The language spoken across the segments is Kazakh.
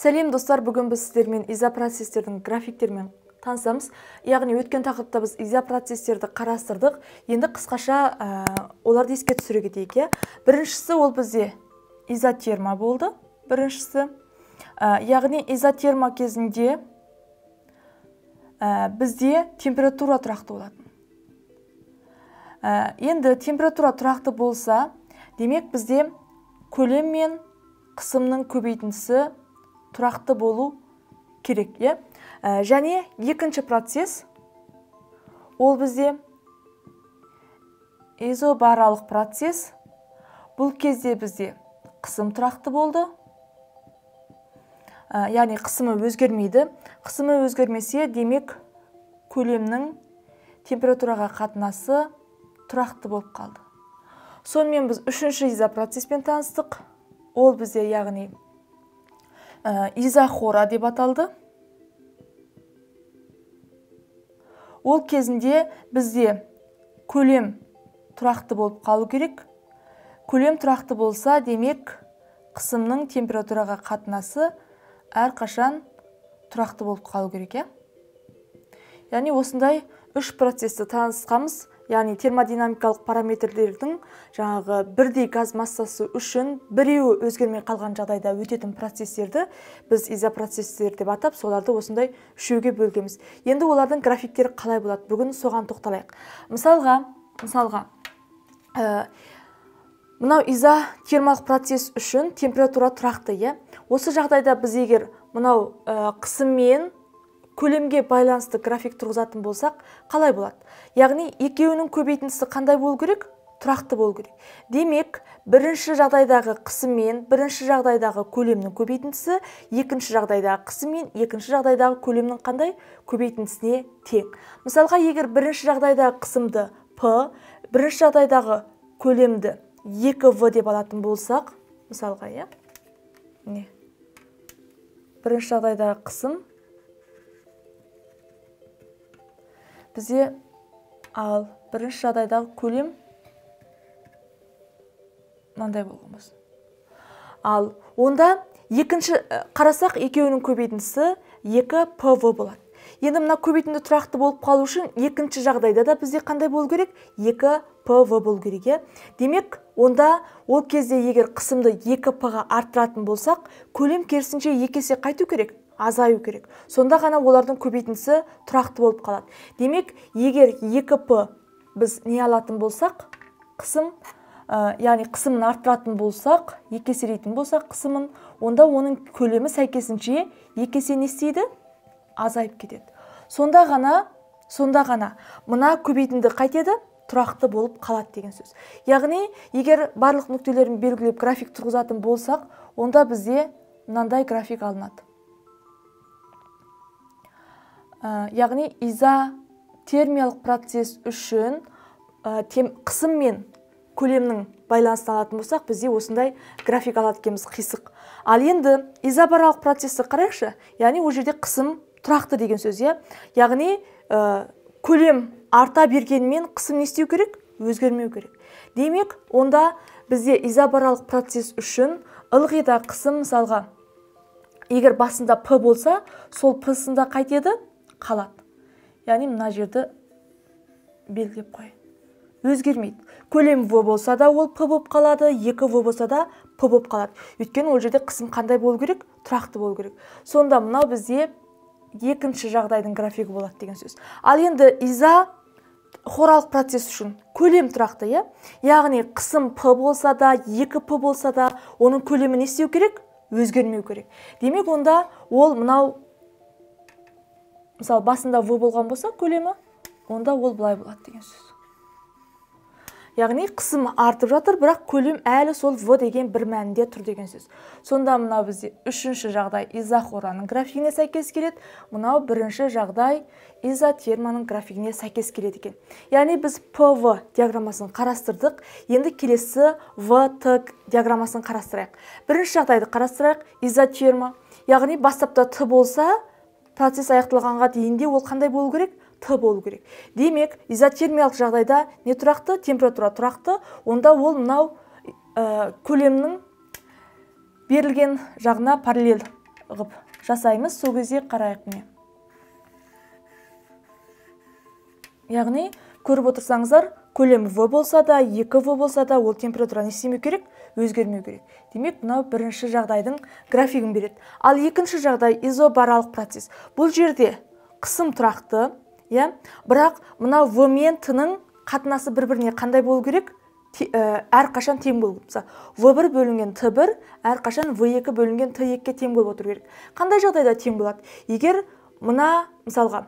Сәлем достар, бүгін біз сіздермен изопроцестердің графиктерімен танысамыз. Яғни өткен тақырыпта біз изопроцестерді қарастырдық. Енді қысқаша оларды еске түсіре кетейік. Біріншісі ол бізде изотерма болды. Біріншісі, яғни изотерма кезінде бізде температура тұрақты болатын. Енді температура тұрақты болса, демек бізде көлем мен қысымның көбейтіндісі тұрақты болу керек. Және екінші процесс ол бізде изобаралық процесс. Бұл кезде бізде қысым тұрақты болды. Яғни қысымы өзгермейді. Қысымы өзгермесе, демек көлемнің температураға қатынасы тұрақты болып қалды. Сонымен біз үшінші изопроцеспен таныстық. Ол бізде яғни изохора деп аталды. Ол кезінде бізде көлем тұрақты болып қалу керек. Көлем тұрақты болса, демек қысымның температураға қатынасы әрқашан тұрақты болып қалу керек. Яғни осындай үш процесті танысқанбыз. Яғни термодинамикалық параметрлердің жаңағы бірдей газ массасы үшін біреуі өзгермей қалған жағдайда өтетін процестерді біз изопроцестер деп атап, соларды осындай үшеуге бөлгенбіз. Енді олардың графиктері қалай болады? Бүгін соған тоқталайық. Мысалға, мынау изотермалық процесс үшін температура тұрақты. Осы жағдайда біз егер мынау қысым мен көлемге байланысты график тұрғызатын болсақ, қалай болады? Яғни екеуінің көбейтіндісі қандай болу керек? Тұрақты болу керек. Демек, бірінші жағдайдағы қысым мен бірінші жағдайдағы көлемнің көбейтіндісі екінші жағдайдағы қысым мен екінші жағдайдағы көлемнің қандай көбейтіндісіне тең. Мысалға, егер бірінші жағдайдағы қысымды P, бірінші жағдайдағы көлемді 2V деп алатын болсақ, мысалға, бірінші жағдайдағы қысым бізде, ал бірінші жағдайдағы көлем мынандай болған болсын. Ал онда екінші қарасақ, екеуінің көбейтіндісі 2PV болады. Енді мына көбейтінді тұрақты болып қалу үшін екінші жағдайда да бізде қандай болу керек? 2PV болу керек. Демек, онда ол кезде егер қысымды 2P-ға арттыратын болсақ, көлем керісінше 2 есе қайту керек? Азаю керек. Сонда ғана олардың көбейтіндісі тұрақты болып қалады. Демек, егер 2P біз не алатын болсақ, қысым, яғни қысымын арттыратын болсақ, 2 еселейтін болсақ қысымын, онда оның көлемі сәйкесінше 2 есе не істейді? Азайып кетеді. Сонда ғана мына көбейтінді қайтеді? Тұрақты болып қалады деген сөз. Яғни, егер барлық нүктелерін белгілеп график тұрғызатын болсақ, онда бізде мынандай график алынады. Яғни изотермиялық процесс үшін қысым мен көлемнің байланысын алатын болсақ, бізде осындай график алады екенбіз, қисық. Ал енді изобаралық процессті қарайықшы, яғни ол жерде қысым тұрақты деген сөз. Яғни көлем арта бергенмен қысым не істеу керек? Өзгермеу керек. Демек, онда бізде изобаралық процесс үшін ылғи да қысым, мысалға, егер басында P болса, сол P-сында қайтеді? Қалады. Яғни мына жерді белгілеп қой. Өзгермейді. Көлем V болса да ол P болып қалады, 2V болса да P болып қалады. Өйткені ол жерде қысым қандай болу керек? Тұрақты болу керек. Сонда мынау бізде екінші жағдайдың графигі болады деген сөз. Ал енді изохоралық процесс үшін көлем тұрақты, яғни қысым P болса да, 2P болса да, оның көлемі не істеу керек? Өзгермеу керек. Демек, онда ол мынау, мысалы, басында V болған болса көлемі, онда ол былай болады деген сөз. Яғни қысым артып жатыр, бірақ көлем әлі сол V деген бір мәнінде тұр деген сөз. Сонда мынау бізде үшінші жағдай изохораның графигіне сәйкес келеді, мынау бірінші жағдай изотерманың графигіне сәйкес келеді екен. Яғни біз PV диаграммасын қарастырдық, енді келесі VT диаграммасын қарастырайық. Бірінші жағдайды қарастырайық, изотерма. Яғни бастапта T болса, процесс аяқталғанға дейінде ол қандай болу керек? Т болу керек. Демек, изотермиялық жағдайда не тұрақты? Температура тұрақты. Онда ол мынау көлемнің берілген жағына параллель ғып жасаймыз. Сол кезде қарайық міне. Яғни, көріп отырсаңыздар, көлем В болса да, 2В болса да, ол температура не істемеу керек? Өзгермеу керек. Демек, мынау бірінші жағдайдың графигін береді. Ал екінші жағдай изобаралық процесс. Бұл жерде қысым тұрақты, бірақ мынау В мен Т-ның қатынасы бір-біріне қандай болу керек? Әрқашан тең болу керек. В1 бөлінген Т1 әрқашан В2 бөлінген Т2-ге тең болып отыру керек. Қандай жағдайда тең болады? Егер мына, мысалға,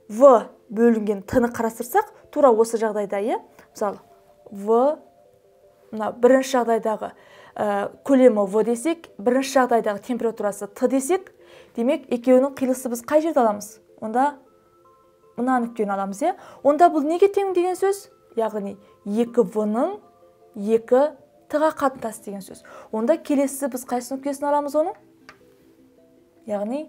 В бөлінген Т-ны қарастырсақ, тура осы жағдайда, мысалы, В, бірінші жағдайдағы көлемі В десек, бірінші жағдайдағы температурасы Т десек, демек, екеуінің қиылысы біз қай жерде аламыз? Онда мына нүктені аламыз, Онда бұл неге тең деген сөз? Яғни, 2В-ның 2Т-ға қатынасы деген сөз. Онда келесі біз қайсы нүктесін аламыз оның? Яғни,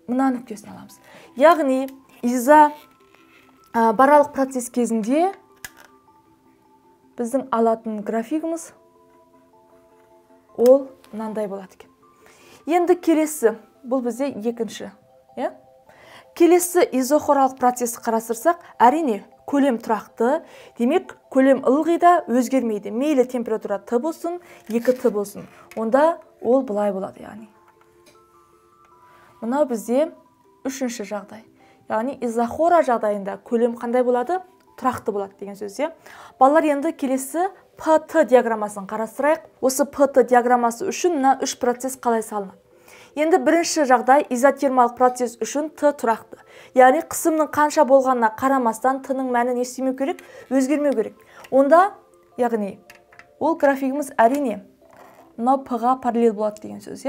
мына нүктесін аламыз. Яғни, изобаралық процесс кезінде біздің алатын графигіміз ол мынандай болады екен. Енді келесі, бұл бізде екінші. Келесі изохоралық процесс қарастырсақ, әрине көлем тұрақты, демек көлем ылғи да өзгермейді. Мейлі температура Т болсын, 2Т болсын. Онда ол былай болады, яғни. Мынау бізде үшінші жағдай. Яғни изохора жағдайында көлем қандай болады? Тұрақты болады деген сөз. Балалар, енді келесі ПТ диаграммасын қарастырайық. Осы ПТ диаграммасы үшін мына үш процесс қалай салынады? Енді бірінші жағдай изотермалық процесс үшін Т тұрақты. Яғни қысымның қанша болғанына қарамастан Т-ның мәні не істемеу керек? Өзгермеу керек. Онда, яғни, ол графигіміз әрине мынау П-ға параллель болады деген сөз.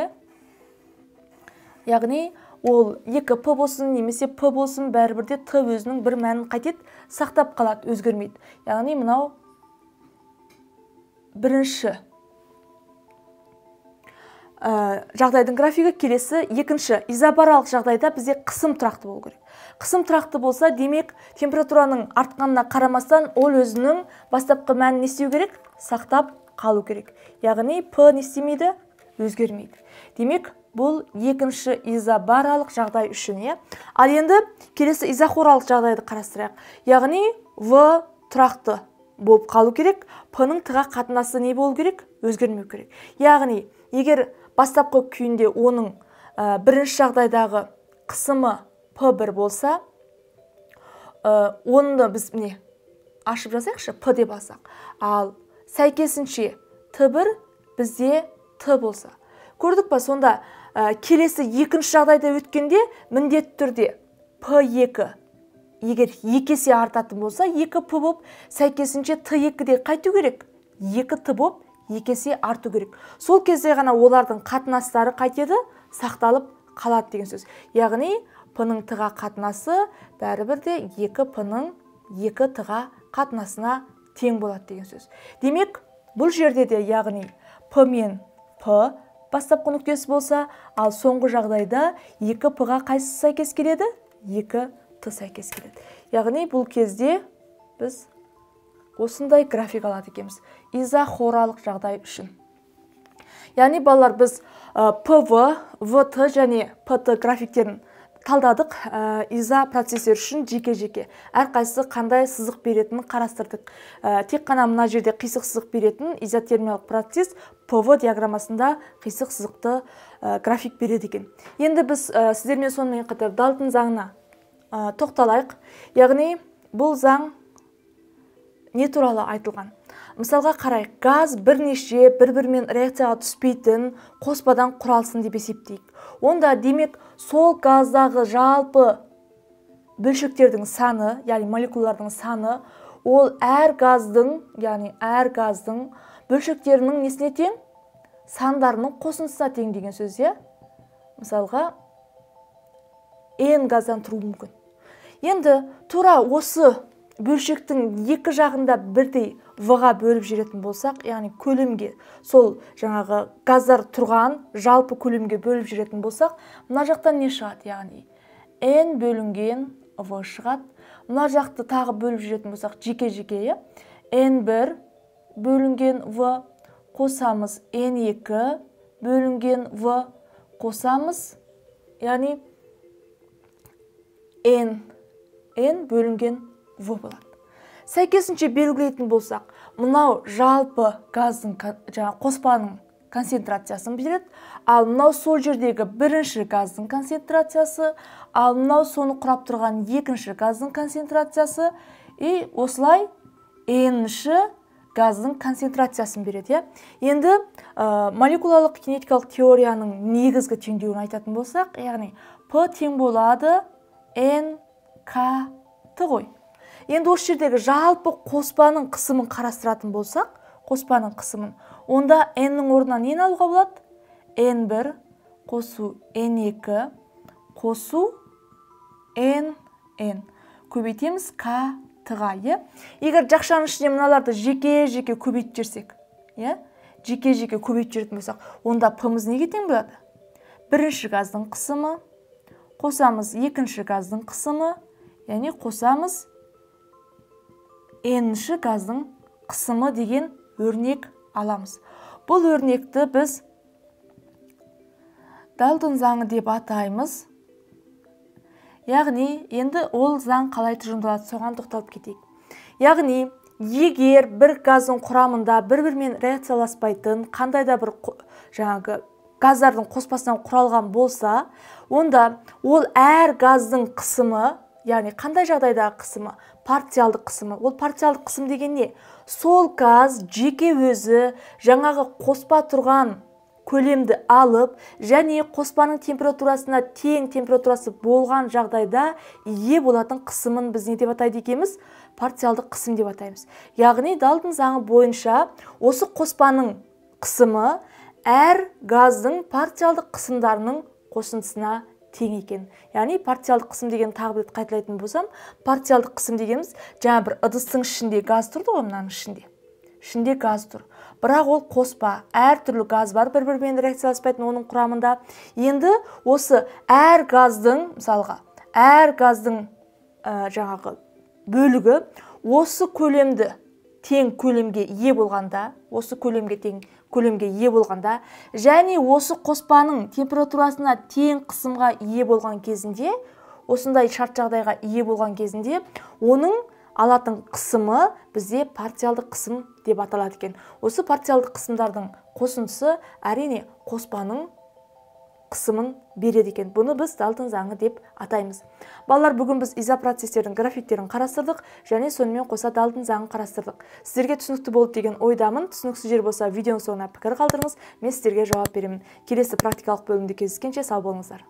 Яғни, ол 2П болсын, немесе П болсын, бәрібірде Т өзінің бір мәнін қайтеді, сақтап қалады, өзгермейді. Яғни, мынау бірінші жағдайдың графигі. Келесі екінші изобаралық жағдайда бізде қысым тұрақты болу керек. Қысым тұрақты болса, демек температураның артқанына қарамастан ол өзінің бастапқы мәнін не істеу керек? Сақтап қалу керек. Яғни П не істемейді? Өзгермейді. Демек, бұл екінші изобаралық жағдай үшін. Ал енді келесі изохоралық жағдайды қарастырайық. Яғни В тұрақты болып қалу керек, П-ның Т-ға қатынасы не болу керек? Өзгермеу керек. Яғни, егер бастапқы күйінде оның бірінші жағдайдағы қысымы П1 болса, оны біз ашып жазайықшы, П деп алсақ. Ал сәйкесінше Т1 бізде Т болса. Көрдік па, сонда келесі екінші жағдайда өткенде міндетті түрде П2 егер 2 есе артатын болса, 2П болып, сәйкесінше Т2-де қайту керек? 2Т болып, 2 есе арту керек. Сол кезде ғана олардың қатынастары қайтеді, сақталып қалады деген сөз. Яғни, П-ның Т-ға қатынасы бәрібірде 2П-ның 2Т-ға қатынасына тең болады деген сөз. Демек, бұл жерде де, яғни, П мен П бастапқы нүктесі болса, ал соңғы жағдайда 2П-ға қайсысы сәйкес келеді? 2Т сәйкес келеді. Яғни, бұл кезде біз осындай график алады екенбіз. Изохоралық жағдай үшін. Яғни, балалар, біз ПВ, ВТ және ПТ графиктерін талдадық. Изо процестер үшін жеке-жеке. Әрқайсысы қандай сызық беретінін қарастырдық. Тек қана мына жерде қисық сызық беретін изотермиялық процесс ПВ диаграммасында қисық сызықты график береді екен. Енді біз сіздермен сонымен қатар Далтон заңына тоқталайық. Яғни, бұл заң не туралы айтылған? Мысалға қарайық, газ бірнеше бір-бірімен реакцияға түспейтін қоспадан құралсын деп есептейік. Онда демек сол газдағы жалпы бөлшектердің саны, яғни молекулалардың саны, ол әр газдың бөлшектерінің несіне тең? Сандарының қосындысына тең деген сөз. Мысалға, N газдан тұру мүмкін. Енді тура осы бөлшектің екі жағында бірдей В-ға бөліп жүретін болсақ, яғни көлемге, сол жаңағы газдар тұрған жалпы көлемге бөліп жүретін болсақ, мына жақтан не шығады? Яғни N бөлінген В шығады. Мына жақты тағы бөліп жүретін болсақ, жеке-жеке, N1 бөлінген В, қосамыз N2 бөлінген В, қосамыз, яғни n бөлінген v болады. Сәйкесінше белгілейтін болсақ, мынау жалпы газдың қоспаның концентрациясын береді, ал мынау сол жердегі бірінші газдың концентрациясы, ал мынау соны құрап тұрған екінші газдың концентрациясы, и осылай n-ші газдың концентрациясын береді. Енді молекулалық кинетикалық теорияның негізгі теңдеуін айтатын болсақ, яғни P тең болады NK ғой. Енді осы жердегі жалпы қоспаның қысымын қарастыратын болсақ, қоспаның қысымын, онда n-нің орнына нені алуға болады? N1 қосу N2 қосу N көбейтеміз K-ға, Егер жақшаның ішіне мыналарды жеке-жеке көбейтіп жерсек, жеке-жеке көбейтіп жеретін болсақ, онда P-міз неге тең болады? Бірінші газдың қысымы, қосамыз екінші газдың қысымы, яғни қосамыз n-ші газдың қысымы деген өрнек аламыз. Бұл өрнекті біз Далтон заңы деп атаймыз. Яғни, енді ол заң қалай тұжырымдалады, соған тоқталып кетейік. Яғни, егер бір газдың құрамында бір-бірімен реакцияласпайтын, қандай да бір газдардың қоспасынан құралған болса, онда ол әр газдың қысымы, яғни қандай жағдайдағы қысымы, партиалдық қысымы. Ол партиалдық қысым деген не? Сол газ жеке өзі жаңағы қоспа тұрған көлемді алып, және қоспаның температурасына тең температурасы болған жағдайда ие болатын қысымын біз не деп атайды екенбіз? Партиалдық қысым деп атаймыз. Яғни, Далтон заңы бойынша осы қоспаның қысымы әр газдың партиалдық қысымдарының қосындысына тең екен. Яғни, партиалдық қысым деген тағы бір қайталайтын болсам, партиалдық қысым дегеніміз, жаңа бір ыдыстың ішінде газ тұрды ғой, мынаның ішінде. Ішінде газ тұр. Бірақ ол қоспа, әр түрлі газ бар, бір-бірімен реакцияласпайтын оның құрамында. Енді осы әр газдың, мысалға, әр газдың жаңағы бөлігі осы көлемді тең көлемге ие болғанда, және осы қоспаның температурасына тең қысымға ие болған кезінде, осындай шарт жағдайға ие болған кезінде, оның алатын қысымы бізде партиалдық қысым деп аталады екен. Осы партиалдық қысымдардың қосындысы әрине қоспаның қысымын береді екен. Бұны біз Далтон заңы деп атаймыз. Балалар, бүгін біз изопроцестердің графиктерін қарастырдық, және сонымен қоса Далтон заңын қарастырдық. Сіздерге түсінікті болды деген ойдамын. Түсініксіз жер болса, видеоның соңына пікір қалдырыңыз, мен сіздерге жауап беремін. Келесі практикалық бөлімде кездескенше сау болыңыздар.